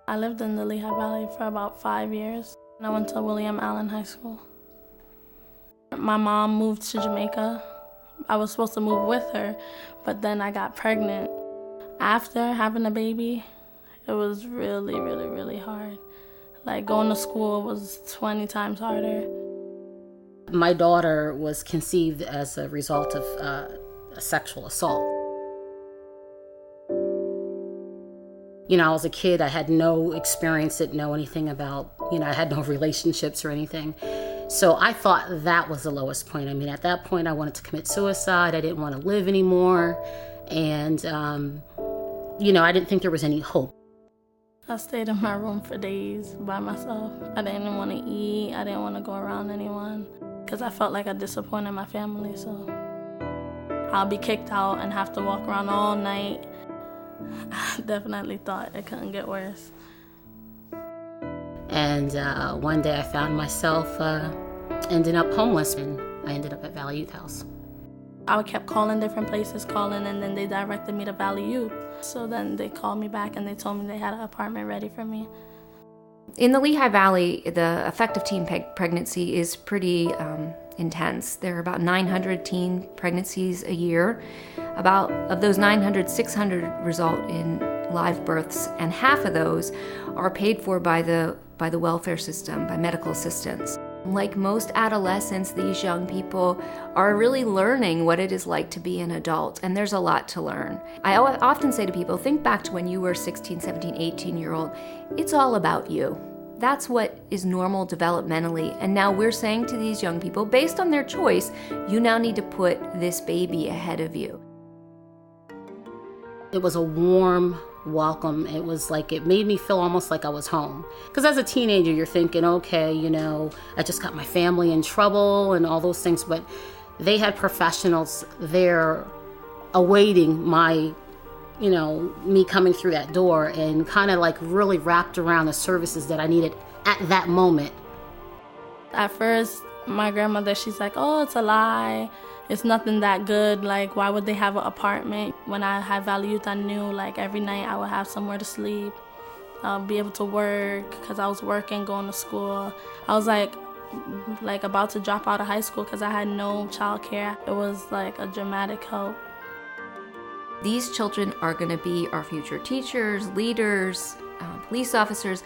I lived in the Lehigh Valley for about 5 years. I went to William Allen High School. My mom moved to Jamaica. I was supposed to move with her, but then I got pregnant. After having a baby, it was really, really, really hard. Like going to school was 20 times harder. My daughter was conceived as a result of a sexual assault. You know, I was a kid, I had no experience, didn't know anything about, I had no relationships or anything. So I thought that was the lowest point. I mean, at that point, I wanted to commit suicide. I didn't want to live anymore. And, I didn't think there was any hope. I stayed in my room for days by myself. I didn't want to eat. I didn't want to go around anyone because I felt like I disappointed my family. So I'll be kicked out and have to walk around all night. I definitely thought it couldn't get worse. And one day I found myself ending up homeless, and I ended up at Valley Youth House. I kept calling different places, and then they directed me to Valley Youth. So then they called me back and they told me they had an apartment ready for me. In the Lehigh Valley, the effective teen pregnancy is pretty intense. There are about 900 teen pregnancies a year. Of those 900, 600 result in live births, and half of those are paid for by the welfare system, by medical assistance. Like most adolescents, these young people are really learning what it is like to be an adult, and there's a lot to learn. I often say to people, think back to when you were 16, 17, 18-year-old. It's all about you. That's what is normal developmentally, and now we're saying to these young people, based on their choice, you now need to put this baby ahead of you. It was a warm welcome. It was like, it made me feel almost like I was home. Because as a teenager, you're thinking, okay, I just got my family in trouble and all those things, but they had professionals there awaiting my, me coming through that door, and kind of like really wrapped around the services that I needed at that moment. At first, my grandmother, she's like, oh, it's a lie. It's nothing that good. Like, why would they have an apartment? When I had Valley Youth, I knew like every night I would have somewhere to sleep. I'll be able to work because I was working, going to school. I was like about to drop out of high school because I had no childcare. It was like a dramatic help. These children are going to be our future teachers, leaders, police officers,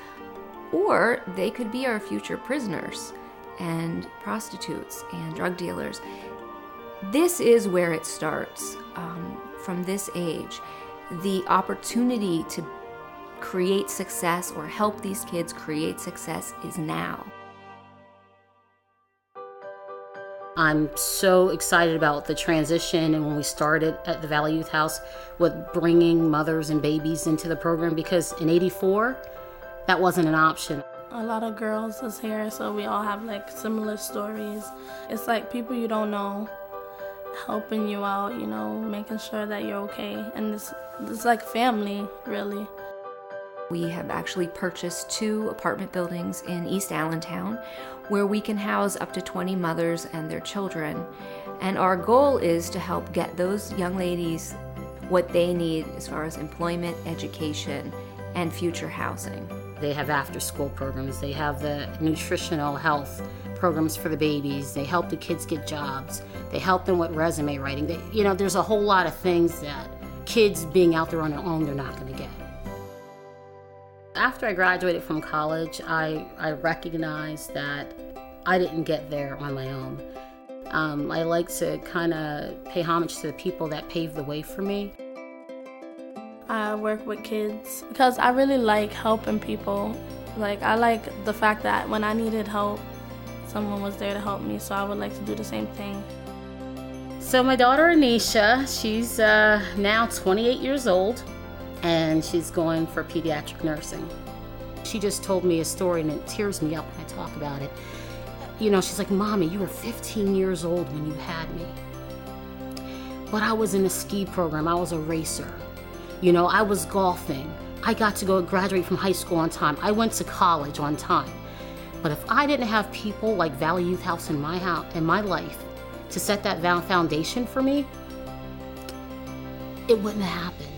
or they could be our future prisoners and prostitutes and drug dealers. This is where it starts from this age. The opportunity to create success or help these kids create success is now. I'm so excited about the transition and when we started at the Valley Youth House with bringing mothers and babies into the program, because in '84, that wasn't an option. A lot of girls is here, so we all have like similar stories. It's like people you don't know helping you out, making sure that you're okay. And it's like family, really. We have actually purchased 2 apartment buildings in East Allentown where we can house up to 20 mothers and their children. And our goal is to help get those young ladies what they need as far as employment, education, and future housing. They have after-school programs. They have the nutritional health programs for the babies. They help the kids get jobs. They help them with resume writing. There's a whole lot of things that kids being out there on their own, they're not going to get. After I graduated from college, I recognized that I didn't get there on my own. I like to kind of pay homage to the people that paved the way for me. I work with kids because I really like helping people. Like, I like the fact that when I needed help, someone was there to help me, so I would like to do the same thing. So my daughter Anisha, she's now 28 years old, and she's going for pediatric nursing. She just told me a story, and it tears me up when I talk about it. She's like, Mommy, you were 15 years old when you had me. But I was in a ski program. I was a racer. I was golfing. I got to go graduate from high school on time. I went to college on time. But if I didn't have people like Valley Youth House in my life to set that foundation for me, it wouldn't have happened.